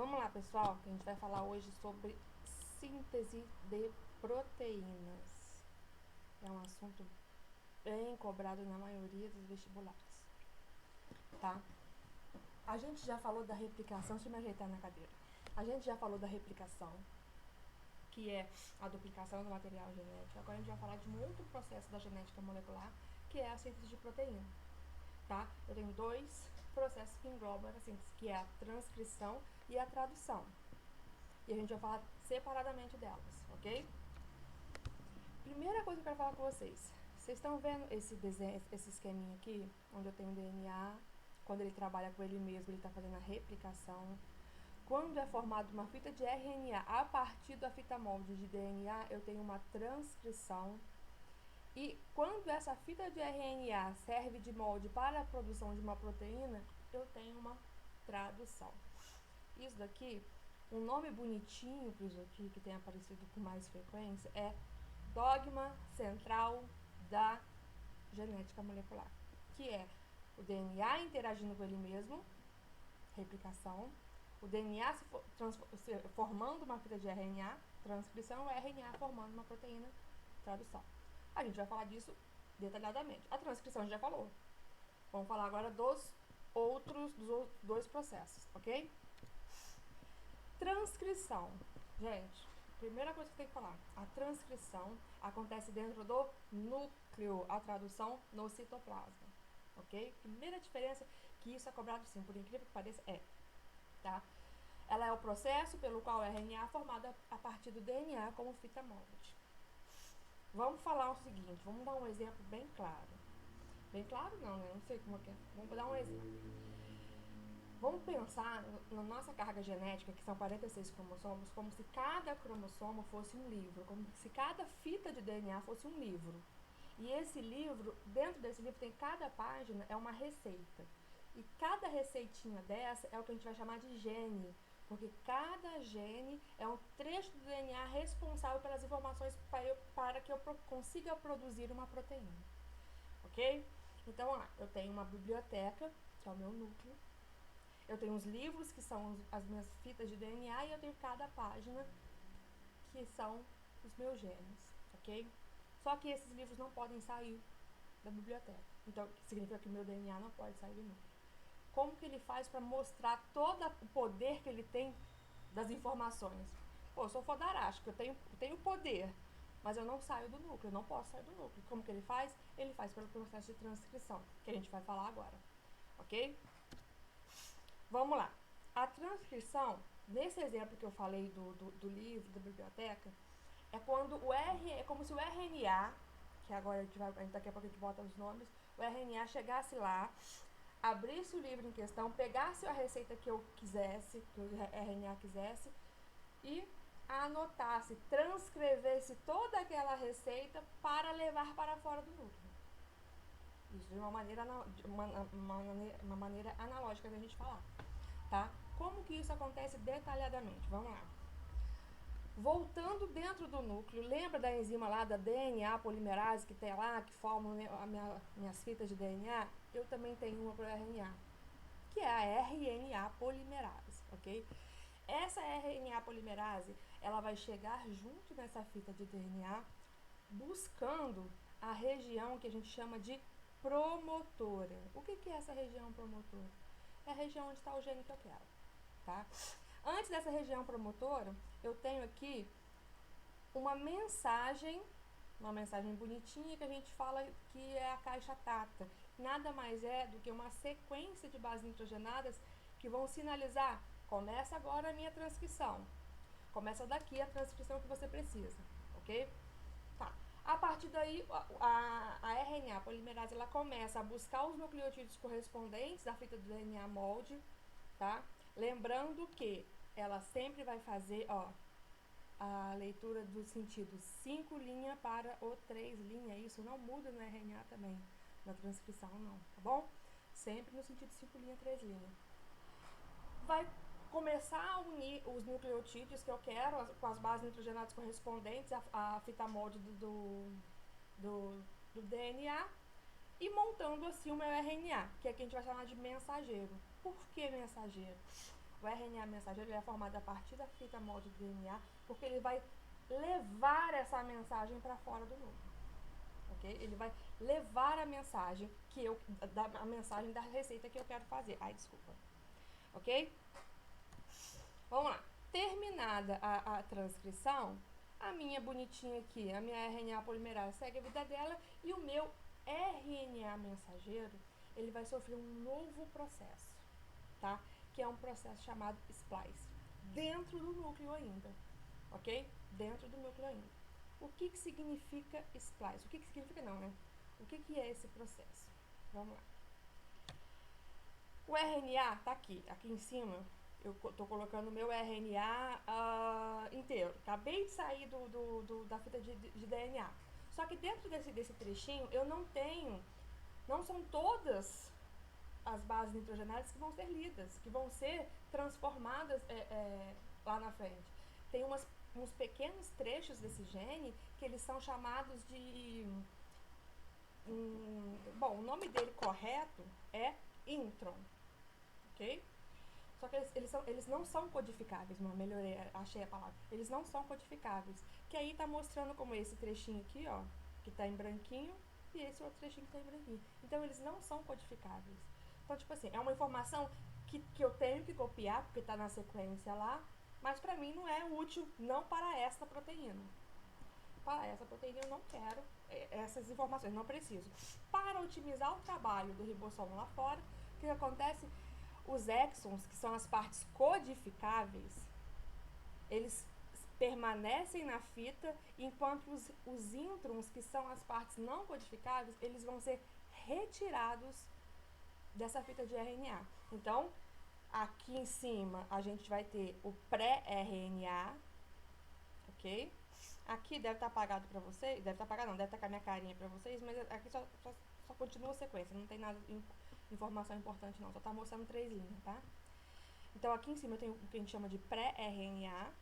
Vamos lá, pessoal, que a gente vai falar hoje sobre síntese de proteínas. É um assunto bem cobrado na maioria dos vestibulares, tá? A gente já falou da replicação, deixa eu me ajeitar na cadeira. A gente já falou da replicação, que é a duplicação do material genético. Agora a gente vai falar de um outro processo da genética molecular, que é a síntese de proteína, tá? Eu tenho dois processos que englobam a síntese, que é a transcrição e a tradução. E a gente vai falar separadamente delas, ok? Primeira coisa que eu quero falar com vocês. Vocês estão vendo esse desenho, esse esqueminha aqui, onde eu tenho o DNA, quando ele trabalha com ele mesmo, ele está fazendo a replicação. Quando é formada uma fita de RNA a partir da fita molde de DNA, eu tenho uma transcrição. E quando essa fita de RNA serve de molde para a produção de uma proteína, eu tenho uma tradução. Isso daqui, um nome bonitinho para isso aqui, que tem aparecido com mais frequência, é dogma central da genética molecular, que é o DNA interagindo com ele mesmo, replicação, o DNA formando uma fita de RNA, transcrição, o RNA formando uma proteína, tradução. A gente vai falar disso detalhadamente. A transcrição a gente já falou. Vamos falar agora dos dois processos, ok? Transcrição. Gente, primeira coisa que tem que falar, a transcrição acontece dentro do núcleo, a tradução no citoplasma, ok? Primeira diferença, que isso é cobrado sim, por incrível que pareça, tá? Ela é o processo pelo qual o RNA é formado a partir do DNA como fita molde. Vamos falar o seguinte, vamos dar um exemplo bem claro. Bem claro não, né? Não sei como é que é. Vamos dar um exemplo. Vamos pensar na nossa carga genética, que são 46 cromossomos, como se cada cromossomo fosse um livro, como se cada fita de DNA fosse um livro. E esse livro, dentro desse livro, tem cada página, é uma receita. E cada receitinha dessa é o que a gente vai chamar de gene, porque cada gene é um trecho do DNA responsável pelas informações para que eu consiga produzir uma proteína. Ok? Então, eu tenho uma biblioteca, que é o meu núcleo. Eu tenho os livros, que são as minhas fitas de DNA, e eu tenho cada página, que são os meus genes, ok? Só que esses livros não podem sair da biblioteca. Então, significa que o meu DNA não pode sair do núcleo. Como que ele faz para mostrar todo o poder que ele tem das informações? Pô, eu sou fodarástica, eu tenho poder, mas eu não saio do núcleo, eu não posso sair do núcleo. Como que ele faz? Ele faz pelo processo de transcrição, que a gente vai falar agora, ok? Vamos lá. A transcrição, nesse exemplo que eu falei do livro, da biblioteca, é quando é como se o RNA, que agora daqui a pouco a gente bota os nomes, o RNA chegasse lá, abrisse o livro em questão, pegasse a receita que eu quisesse, que o RNA quisesse, e anotasse, transcrevesse toda aquela receita para levar para fora do núcleo. Isso de uma maneira analógica da gente falar, tá? Como que isso acontece detalhadamente? Vamos lá. Voltando dentro do núcleo, lembra da enzima lá da DNA polimerase que tem lá, que forma minhas fitas de DNA? Eu também tenho uma para o RNA, que é a RNA polimerase, ok? Essa RNA polimerase, ela vai chegar junto nessa fita de DNA, buscando a região que a gente chama de promotora. O que é essa região promotora? É a região onde está o gene que eu quero, tá? Antes dessa região promotora, eu tenho aqui uma mensagem bonitinha que a gente fala que é a caixa tata. Nada mais é do que uma sequência de bases nitrogenadas que vão sinalizar: começa agora a minha transcrição. Começa daqui a transcrição que você precisa, ok? Tá. A partir daí, a RNA polimerase, ela começa a buscar os nucleotídeos correspondentes da fita do DNA molde, tá? Lembrando que ela sempre vai fazer, a leitura do sentido 5' para o 3'. Isso não muda no RNA também, na transcrição não, tá bom? Sempre no sentido 5', 3'. Vai começar a unir os nucleotídeos que eu quero com as bases nitrogenadas correspondentes à fita molde do DNA e montando assim o meu RNA, que aqui a gente vai chamar de mensageiro. Por que mensageiro? O RNA mensageiro ele é formado a partir da fita molde do DNA, porque ele vai levar essa mensagem para fora do núcleo. Okay? Ele vai levar a mensagem a mensagem da receita que eu quero fazer. Ai, desculpa. Ok? Vamos lá. Terminada a transcrição, a minha bonitinha aqui, a minha RNA polimerase segue a vida dela e o meu RNA mensageiro, ele vai sofrer um novo processo, tá? Que é um processo chamado splice, dentro do núcleo ainda, ok? Dentro do núcleo ainda. O que significa splice? O que significa não, né? O que é esse processo? Vamos lá. O RNA tá aqui em cima. Eu tô colocando o meu RNA inteiro. Acabei de sair da fita de DNA. Só que dentro desse trechinho, eu não são todas as bases nitrogenadas que vão ser lidas, que vão ser transformadas lá na frente. Tem uns pequenos trechos desse gene que eles são chamados de... bom, o nome dele correto é intron, ok? Só que eles não são codificáveis, não, melhorei, achei a palavra. Eles não são codificáveis. Que aí tá mostrando como esse trechinho aqui, ó, que tá em branquinho, e esse outro trechinho que tá em branquinho. Então, eles não são codificáveis. Então, tipo assim, é uma informação que eu tenho que copiar, porque tá na sequência lá, mas pra mim não é útil, não para esta proteína. Para essa proteína eu não quero essas informações, não preciso. Para otimizar o trabalho do ribossomo lá fora, o que acontece? Os exons, que são as partes codificáveis, eles permanecem na fita, enquanto os introns, que são as partes não codificáveis, eles vão ser retirados dessa fita de RNA. Então, aqui em cima, a gente vai ter o pré-RNA, ok? Aqui deve estar apagado para vocês, deve estar apagado não, deve estar com a minha carinha para vocês, mas aqui só continua a sequência, não tem nada informação importante não, só tá mostrando 3 linhas, tá? Então, aqui em cima eu tenho o que a gente chama de pré-RNA.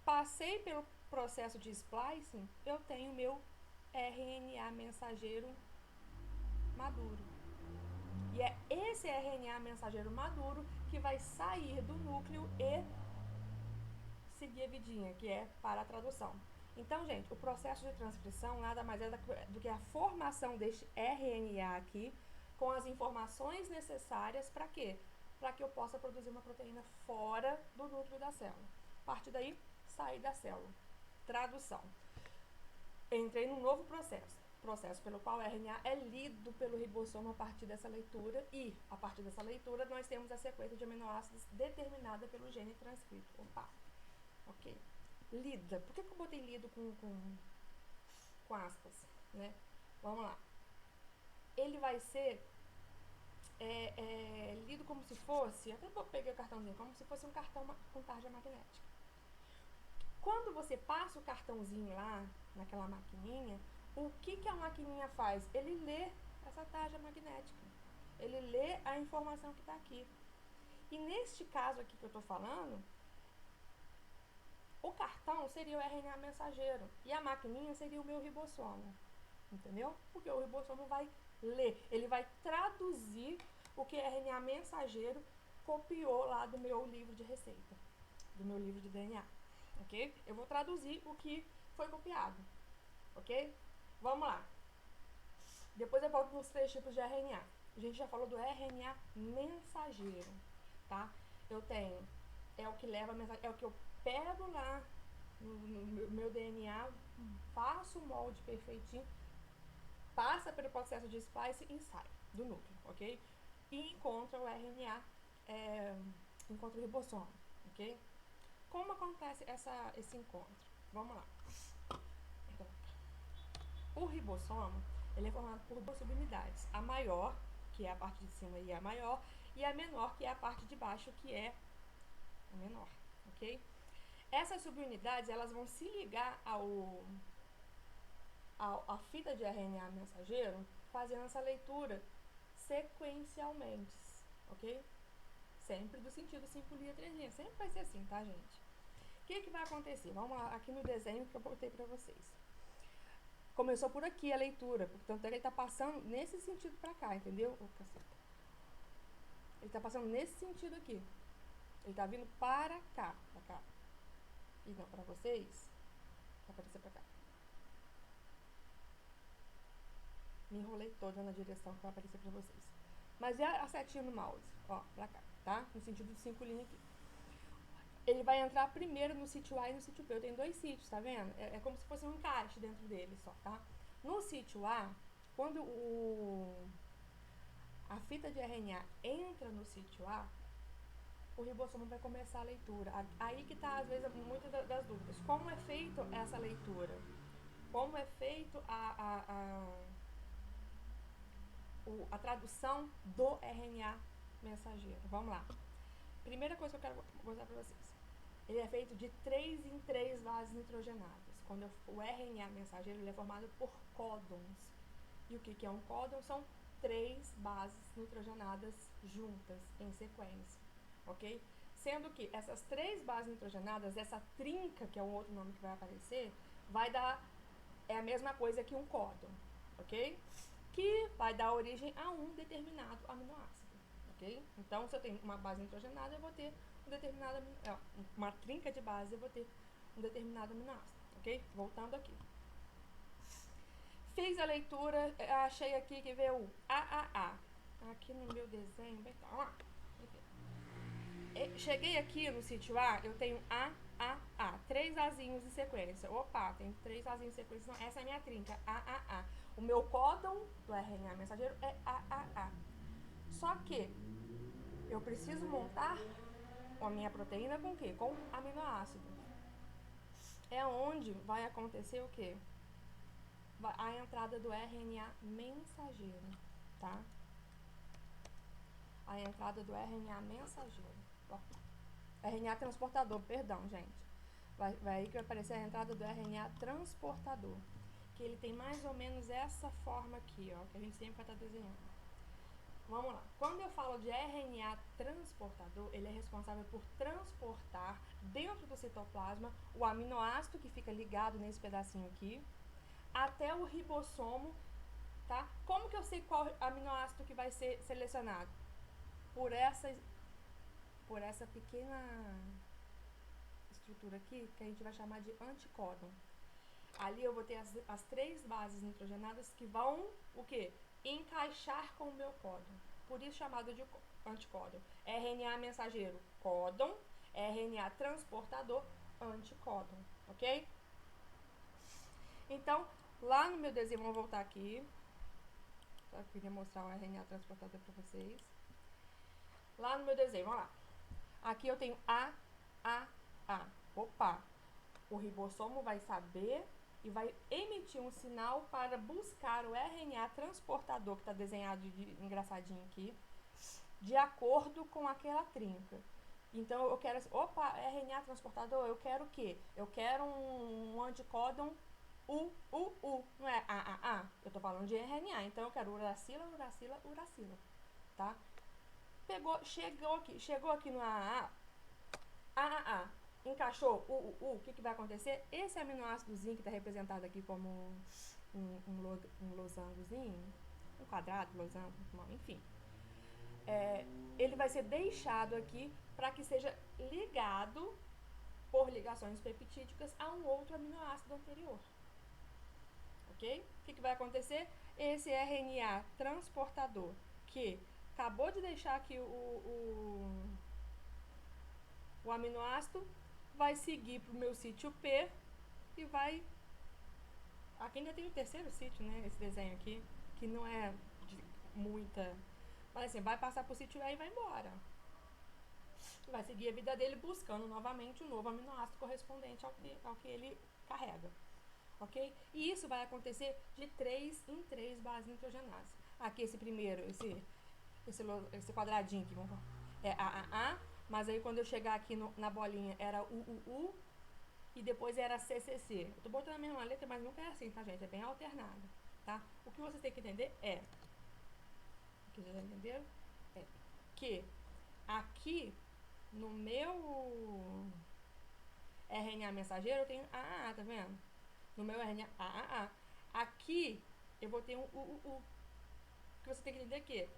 Passei pelo processo de splicing, eu tenho meu RNA mensageiro maduro. E é esse RNA mensageiro maduro que vai sair do núcleo e seguir a vidinha, que é para a tradução. Então, gente, o processo de transcrição nada mais é do que a formação deste RNA aqui, com as informações necessárias para quê? Para que eu possa produzir uma proteína fora do núcleo da célula. A partir daí, sair da célula. Tradução. Entrei num novo processo pelo qual o RNA é lido pelo ribossomo a partir dessa leitura e, a partir dessa leitura, nós temos a sequência de aminoácidos determinada pelo gene transcrito. Opa! Ok. Lida. Por que eu botei lido com aspas, né? Vamos lá. Ele vai ser lido como se fosse, até peguei o cartãozinho, como se fosse um cartão com tarja magnética. Quando você passa o cartãozinho lá, naquela maquininha, o que a maquininha faz? Ele lê essa tarja magnética. Ele lê a informação que está aqui. E neste caso aqui que eu estou falando, o cartão seria o RNA mensageiro e a maquininha seria o meu ribossomo, entendeu? Porque o ribossomo vai ler, ele vai traduzir o que o RNA mensageiro copiou lá do meu livro de receita, do meu livro de DNA, ok? Eu vou traduzir o que foi copiado, ok? Vamos lá. Depois eu volto nos 3 tipos de RNA. A gente já falou do RNA mensageiro, tá? Eu tenho, é o que leva a mensagem, é o que eu pego lá no meu DNA, faço o molde perfeitinho, passa pelo processo de splice e sai do núcleo, ok? E encontra o RNA, encontra o ribossomo, ok? Como acontece esse encontro? Vamos lá. Então, o ribossomo, ele é formado por 2 subunidades. A maior, que é a parte de cima e a maior, e a menor, que é a parte de baixo, que é a menor, ok? Essas subunidades, elas vão se ligar à fita de RNA mensageiro, fazendo essa leitura sequencialmente, ok? Sempre do sentido 5 linha, 3 linhas. Sempre vai ser assim, tá, gente? O que vai acontecer? Vamos lá, aqui no desenho que eu botei pra vocês. Começou por aqui a leitura, portanto ele tá passando nesse sentido pra cá, entendeu? Ele tá passando nesse sentido aqui. Ele tá vindo para cá, pra cá. E não para vocês. Vai aparecer pra cá. Me enrolei toda na direção que vai aparecer pra vocês. Mas é a setinha no mouse, ó, pra cá, tá? No sentido de 5 linhas aqui. Ele vai entrar primeiro no sítio A e no sítio B. Eu tenho 2 sítios, tá vendo? É como se fosse um encaixe dentro dele só, tá? No sítio A, quando a fita de RNA entra no sítio A, o ribossomo vai começar a leitura. Aí que tá, às vezes, muitas das dúvidas. Como é feito essa leitura? Como é feito a tradução do RNA mensageiro? Vamos lá. Primeira coisa que eu quero mostrar para vocês. Ele é feito de 3 em 3 bases nitrogenadas. Quando o RNA mensageiro ele é formado por códons. E o que é um códon? São 3 bases nitrogenadas juntas, em sequência. Ok? Sendo que essas 3 bases nitrogenadas, essa trinca, que é um outro nome que vai aparecer, vai dar, é a mesma coisa que um códon. Ok? Que vai dar origem a um determinado aminoácido. Ok? Então, se eu tenho uma base nitrogenada, eu vou ter um determinado, uma trinca de base, eu vou ter um determinado aminoácido. Ok? Voltando aqui. Fiz a leitura, achei aqui que veio o AAA. Aqui no meu desenho, bem, tá lá. Cheguei aqui no sítio A, eu tenho AAA, 3 Azinhos em sequência. Opa, tem 3 Azinhos em sequência, então essa é a minha trinca, AAA. O meu códon do RNA mensageiro é AAA. Só que eu preciso montar a minha proteína com o quê? Com aminoácidos. É onde vai acontecer o quê? A entrada do RNA mensageiro, tá? A entrada do RNA mensageiro. Ó. RNA transportador, perdão, gente. Vai aí que vai aparecer a entrada do RNA transportador. Que ele tem mais ou menos essa forma aqui, ó, que a gente sempre vai estar desenhando. Vamos lá. Quando eu falo de RNA transportador, ele é responsável por transportar dentro do citoplasma o aminoácido que fica ligado nesse pedacinho aqui, até o ribossomo, tá? Como que eu sei qual aminoácido que vai ser selecionado? Por essa pequena estrutura aqui, que a gente vai chamar de anticódon. Ali eu vou ter as 3 bases nitrogenadas que vão, o quê? Encaixar com o meu códon. Por isso chamado de anticódon. RNA mensageiro, códon. RNA transportador, anticódon. Ok? Então, lá no meu desenho, vamos voltar aqui. Só queria mostrar o RNA transportador para vocês. Lá no meu desenho, vamos lá. Aqui eu tenho A. Opa! O ribossomo vai saber e vai emitir um sinal para buscar o RNA transportador, que está desenhado de engraçadinho aqui, de acordo com aquela trinca. Então, eu quero, opa, RNA transportador, eu quero o quê? Eu quero um anticódon U, não é AAA? Eu tô falando de RNA, então eu quero uracila, tá? Chegou aqui no AAA, encaixou o que vai acontecer? Esse aminoácidozinho que está representado aqui como um losangozinho, um quadrado, losango, enfim, ele vai ser deixado aqui para que seja ligado por ligações peptídicas a um outro aminoácido anterior. Ok? O que vai acontecer? Esse RNA transportador que acabou de deixar aqui o aminoácido vai seguir para o meu sítio P e vai... Aqui ainda tem o terceiro sítio, né? Esse desenho aqui, que não é de muita... Mas assim, vai passar para o sítio E e vai embora. Vai seguir a vida dele buscando novamente um novo aminoácido correspondente ao que ele carrega. Ok? E isso vai acontecer de 3 em 3 bases nitrogenadas. Aqui esse primeiro, esse quadradinho aqui, vamos falar, é AAA, mas aí quando eu chegar aqui na bolinha era UUU e depois era CCC. Eu tô botando a mesma letra, mas nunca é assim, tá, gente? É bem alternado, tá? O que vocês têm que entender é, o que vocês já entenderam? É que aqui no meu RNA mensageiro eu tenho AAA, tá vendo? No meu RNA AAA. Aqui eu vou ter um UUU. O que você tem que entender é que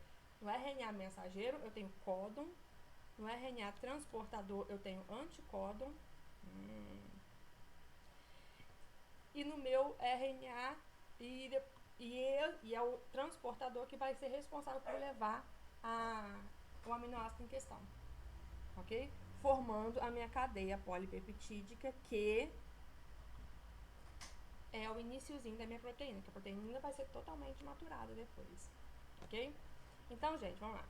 no RNA mensageiro eu tenho códon, No RNA transportador eu tenho anticódon. E no meu RNA, e é o transportador que vai ser responsável por levar o aminoácido em questão, ok? Formando a minha cadeia polipeptídica, que é o iniciozinho da minha proteína, que a proteína ainda vai ser totalmente maturada depois, ok? Então, gente, vamos lá.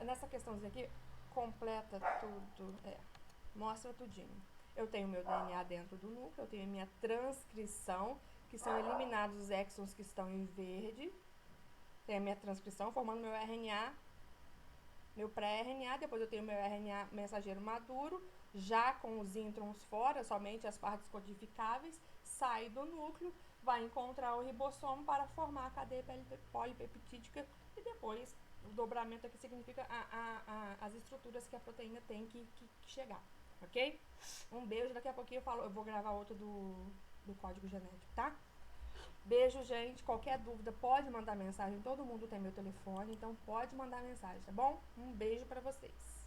Nessa questãozinha aqui, completa tudo, mostra tudinho. Eu tenho meu DNA dentro do núcleo, eu tenho a minha transcrição, que são eliminados os exons que estão em verde. Tem a minha transcrição, formando meu RNA, meu pré-RNA. Depois eu tenho meu RNA mensageiro maduro, já com os introns fora, somente as partes codificáveis. Sai do núcleo, vai encontrar o ribossomo para formar a cadeia polipeptídica e depois o dobramento aqui significa as estruturas que a proteína tem que chegar, ok? Um beijo, daqui a pouquinho eu vou gravar outro do código genético, tá? Beijo, gente. Qualquer dúvida pode mandar mensagem, todo mundo tem meu telefone, então pode mandar mensagem, tá bom? Um beijo pra vocês.